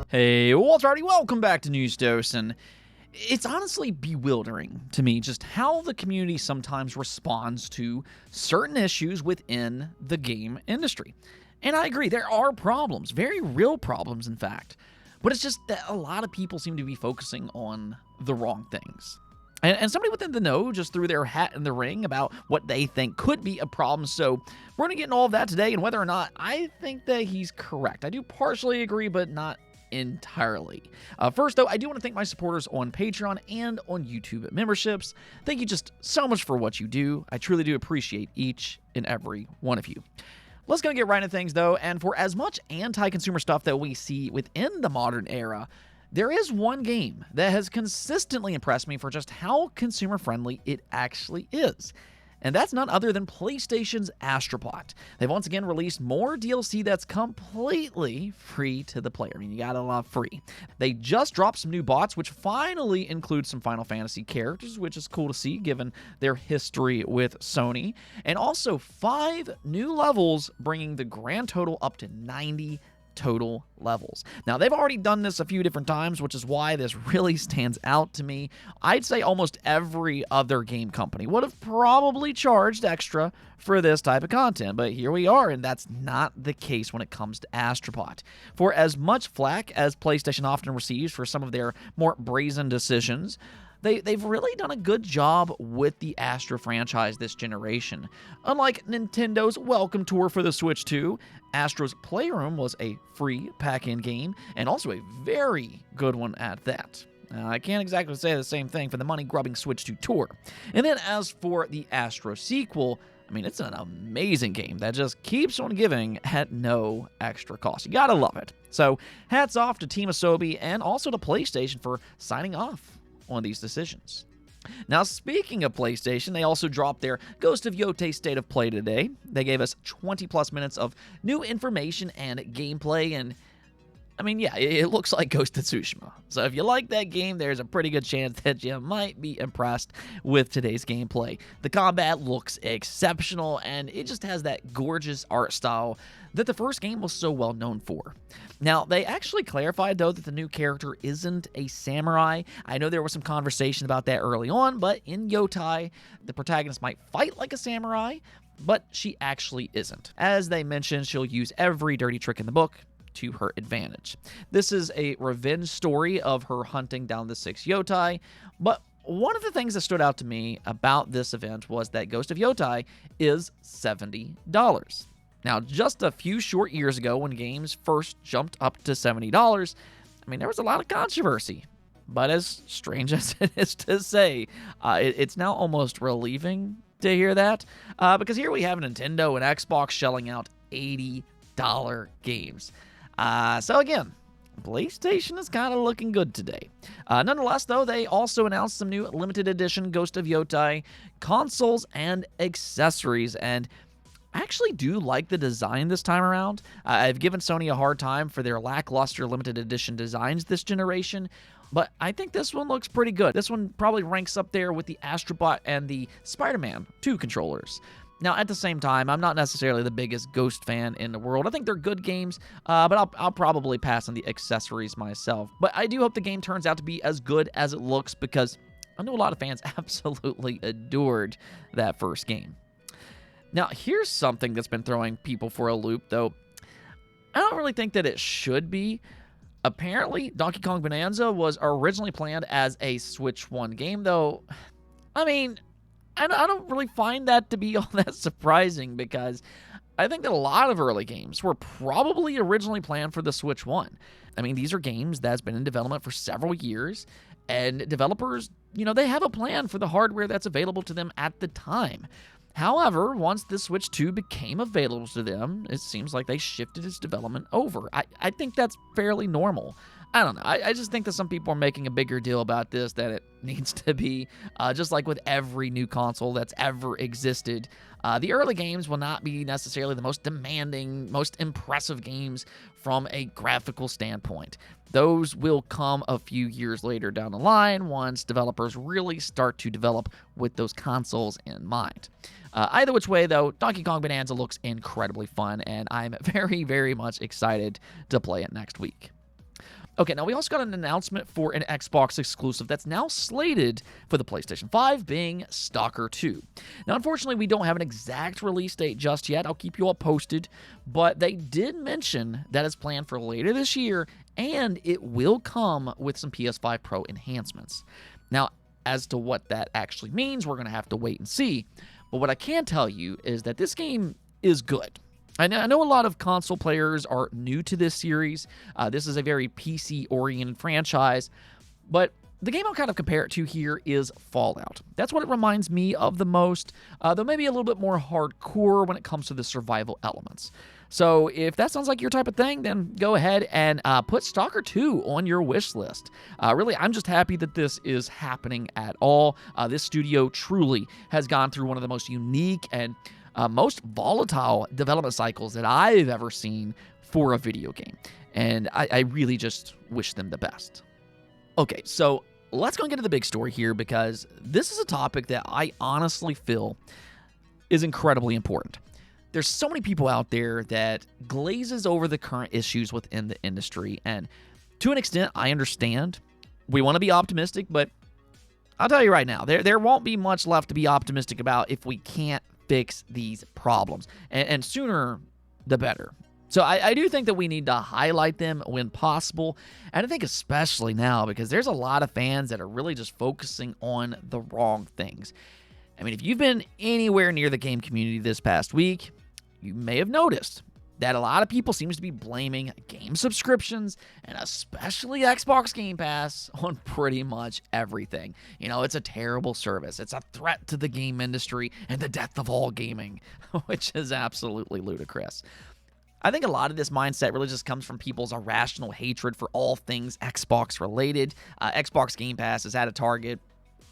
Hey, what's already? Welcome back to News Dose, and it's honestly bewildering to me just how the community sometimes responds to certain issues within the game industry. And I agree, there are problems, very real problems, in fact. But it's just that a lot of people seem to be focusing on the wrong things. And somebody within the know just threw their hat in the ring about what they think could be a problem. So we're going to get into all of that today and whether or not I think that he's correct. I do partially agree, but not entirely. First, though, I do want to thank my supporters on Patreon and on YouTube memberships. Thank you just so much for what you do. I truly do appreciate each and every one of you. Let's go get right into things, though, and for as much anti-consumer stuff that we see within the modern era, there is one game that has consistently impressed me for just how consumer-friendly it actually is. And that's none other than PlayStation's Astro Bot. They've once again released more DLC that's completely free to the player. I mean, you gotta love free. They just dropped some new bots, which finally include some Final Fantasy characters, which is cool to see given their history with Sony. And also 5 new levels, bringing the grand total up to 90 total levels. Now, they've already done this a few different times, which is why this really stands out to me. I'd say almost every other game company would have probably charged extra for this type of content, but here we are, and that's not the case when it comes to Astro Bot. For as much flack as PlayStation often receives for some of their more brazen decisions, They've really done a good job with the Astro franchise this generation. Unlike Nintendo's Welcome Tour for the Switch 2, Astro's Playroom was a free pack-in game, and also a very good one at that. I can't exactly say the same thing for the money-grubbing Switch 2 Tour. And then as for the Astro sequel, I mean, it's an amazing game that just keeps on giving at no extra cost. You gotta love it. So, hats off to Team Asobi and also to PlayStation for signing off on these decisions. Now, speaking of PlayStation, they also dropped their Ghost of Yotei State of Play today. They gave us 20 plus minutes of new information and gameplay, and I mean, yeah, it looks like Ghost of Tsushima. So if you like that game, there's a pretty good chance that you might be impressed with today's gameplay. The combat looks exceptional, and it just has that gorgeous art style that the first game was so well known for. Now, they actually clarified, though, that the new character isn't a samurai. I know there was some conversation about that early on, but in Yotei, the protagonist might fight like a samurai, but she actually isn't. As they mentioned, she'll use every dirty trick in the book to her advantage. This is a revenge story of her hunting down the 6 Yotei, but one of the things that stood out to me about this event was that Ghost of Yotei is $70. Now, just a few short years ago when games first jumped up to $70, I mean, there was a lot of controversy. But as strange as it is to say, it's now almost relieving to hear that, because here we have Nintendo and Xbox shelling out $80 games. So again, PlayStation is kind of looking good today. Nonetheless, though, they also announced some new limited edition Ghost of Yotei consoles and accessories, and I actually do like the design this time around. I've given Sony a hard time for their lackluster limited edition designs this generation, but I think this one looks pretty good. This one probably ranks up there with the Astro Bot and the Spider-Man 2 controllers. Now, at the same time, I'm not necessarily the biggest Ghost fan in the world. I think they're good games, but I'll probably pass on the accessories myself. But I do hope the game turns out to be as good as it looks, because I know a lot of fans absolutely adored that first game. Now, here's something that's been throwing people for a loop, though I don't really think that it should be. Apparently, Donkey Kong Bonanza was originally planned as a Switch 1 game, though, I mean, I don't really find that to be all that surprising, because I think that a lot of early games were probably originally planned for the Switch 1. I mean, these are games that's been in development for several years, and developers, they have a plan for the hardware that's available to them at the time. However, once the Switch 2 became available to them, it seems like they shifted its development over. I think that's fairly normal. I don't know. I just think that some people are making a bigger deal about this than it needs to be. Just like with every new console that's ever existed, the early games will not be necessarily the most demanding, most impressive games from a graphical standpoint. Those will come a few years later down the line once developers really start to develop with those consoles in mind. Either which way, though, Donkey Kong Bonanza looks incredibly fun, and I'm very, very much excited to play it next week. Okay, now we also got an announcement for an Xbox exclusive that's now slated for the PlayStation 5, being Stalker 2. Now, unfortunately, we don't have an exact release date just yet. I'll keep you all posted, but they did mention that it's planned for later this year, and it will come with some PS5 Pro enhancements. Now, as to what that actually means, we're going to have to wait and see. But what I can tell you is that this game is good. I know a lot of console players are new to this series. This is a very PC-oriented franchise, but the game I'll kind of compare it to here is Fallout. That's what it reminds me of the most, though maybe a little bit more hardcore when it comes to the survival elements. So if that sounds like your type of thing, then go ahead and put Stalker 2 on your wish list. Really, I'm just happy that this is happening at all. This studio truly has gone through one of the most unique and most volatile development cycles that I've ever seen for a video game. And I really just wish them the best. Okay, so let's go and get to the big story here, because this is a topic that I honestly feel is incredibly important. There's so many people out there that glazes over the current issues within the industry, and to an extent, I understand. We want to be optimistic, but I'll tell you right now, there won't be much left to be optimistic about if we can't fix these problems, and sooner the better. So I do think that we need to highlight them when possible, and I think especially now, because there's a lot of fans that are really just focusing on the wrong things. I mean, if you've been anywhere near the game community this past week, you may have noticed that a lot of people seems to be blaming game subscriptions, and especially Xbox Game Pass, on pretty much everything. You know, it's a terrible service. It's a threat to the game industry and the death of all gaming, which is absolutely ludicrous. I think a lot of this mindset really just comes from people's irrational hatred for all things Xbox related. Xbox Game Pass has had a target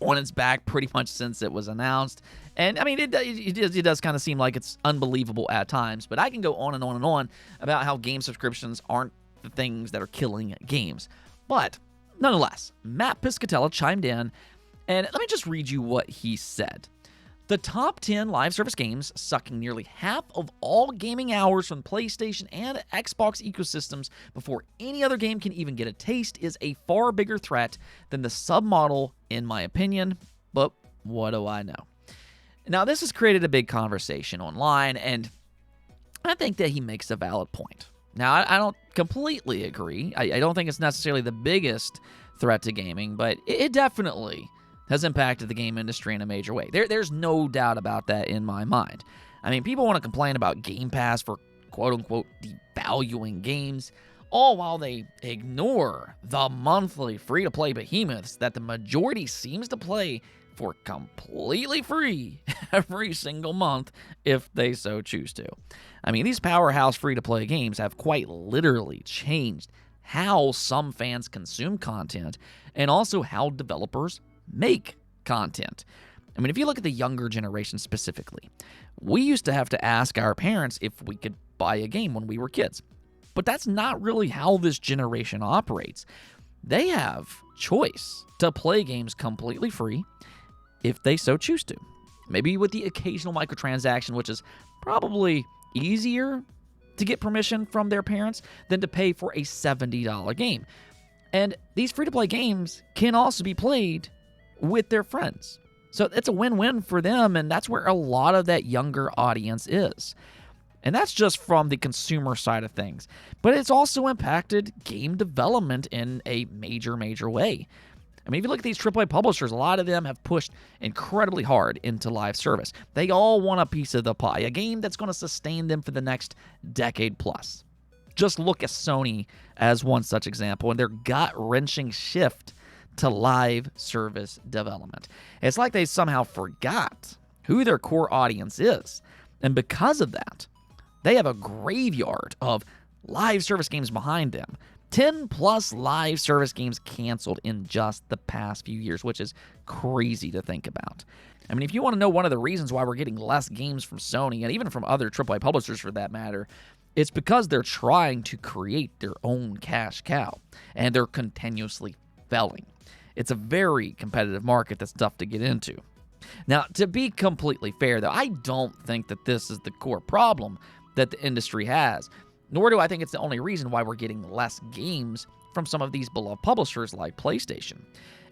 on its back pretty much since it was announced. And, I mean, it does kind of seem like it's unbelievable at times, but I can go on and on and on about how game subscriptions aren't the things that are killing games. But, nonetheless, Matt Piscatella chimed in, and let me just read you what he said. The top 10 live service games, sucking nearly half of all gaming hours from PlayStation and Xbox ecosystems before any other game can even get a taste, is a far bigger threat than the submodel, in my opinion. But what do I know? Now, this has created a big conversation online, and I think that he makes a valid point. Now, I don't completely agree. I don't think it's necessarily the biggest threat to gaming, but it definitely has impacted the game industry in a major way. There's no doubt about that in my mind. I mean, people want to complain about Game Pass for quote-unquote devaluing games, all while they ignore the monthly free-to-play behemoths that the majority seems to play for completely free every single month if they so choose to. I mean, these powerhouse free-to-play games have quite literally changed how some fans consume content and also how developers make content. I mean, if you look at the younger generation specifically, we used to have to ask our parents if we could buy a game when we were kids. But that's not really how this generation operates. They have choice to play games completely free if they so choose to. Maybe with the occasional microtransaction, which is probably easier to get permission from their parents than to pay for a $70 game. And these free-to-play games can also be played with their friends. So it's a win-win for them, and that's where a lot of that younger audience is. And that's just from the consumer side of things. But it's also impacted game development in a major, major way. I mean, if you look at these AAA publishers, a lot of them have pushed incredibly hard into live service. They all want a piece of the pie, a game that's going to sustain them for the next decade plus. Just look at Sony as one such example and their gut-wrenching shift to live service development. It's like they somehow forgot who their core audience is. And because of that, they have a graveyard of live service games behind them. 10 plus live service games canceled in just the past few years, which is crazy to think about. I mean, if you want to know one of the reasons why we're getting less games from Sony, and even from other AAA publishers for that matter, it's because they're trying to create their own cash cow, and they're continuously failing. It's a very competitive market that's tough to get into. Now, to be completely fair, though, I don't think that this is the core problem that the industry has. Nor do I think it's the only reason why we're getting less games from some of these beloved publishers like PlayStation.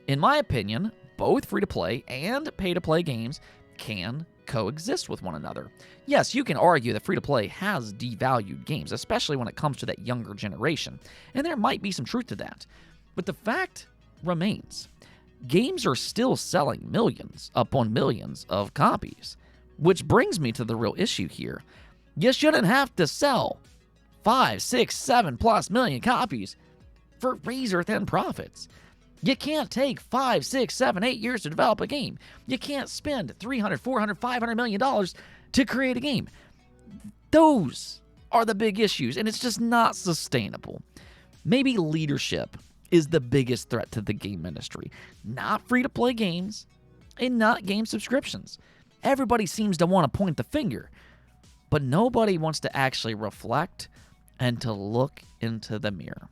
In my opinion, both free-to-play and pay-to-play games can coexist with one another. Yes, you can argue that free-to-play has devalued games, especially when it comes to that younger generation, and there might be some truth to that. But the fact remains, games are still selling millions upon millions of copies, which brings me to the real issue here. You shouldn't have to sell 5, 6, 7+ million copies for razor-thin profits. You can't take 5, 6, 7, 8 years to develop a game. You can't spend $300, $400, $500 million to create a game. Those are the big issues, and it's just not sustainable. Maybe leadership is the biggest threat to the game industry. Not free-to-play games, and not game subscriptions. Everybody seems to want to point the finger, but nobody wants to actually reflect and to look into the mirror.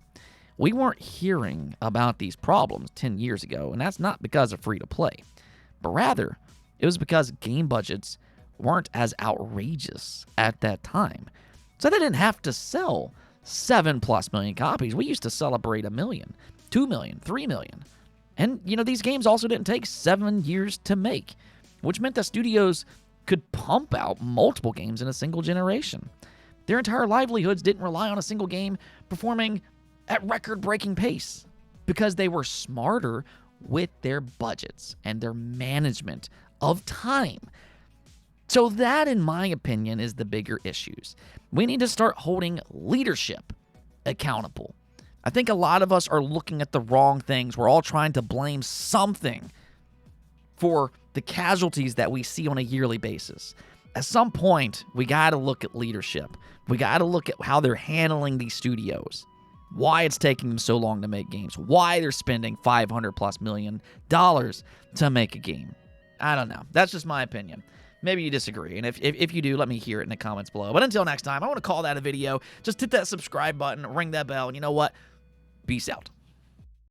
We weren't hearing about these problems 10 years ago, and that's not because of free-to-play, but rather, it was because game budgets weren't as outrageous at that time. So they didn't have to sell 7+ million copies. We used to celebrate 1 million, 2 million, 3 million. And, these games also didn't take 7 years to make, which meant that studios could pump out multiple games in a single generation. Their entire livelihoods didn't rely on a single game performing at record-breaking pace because they were smarter with their budgets and their management of time. So that, in my opinion, is the bigger issues. We need to start holding leadership accountable. I think a lot of us are looking at the wrong things. We're all trying to blame something for the casualties that we see on a yearly basis. At some point, we got to look at leadership. We got to look at how they're handling these studios. Why it's taking them so long to make games. Why they're spending $500+ million to make a game. I don't know. That's just my opinion. Maybe you disagree, and if you do, let me hear it in the comments below. But until next time, I want to call that a video. Just hit that subscribe button, ring that bell, and you know what? Peace out.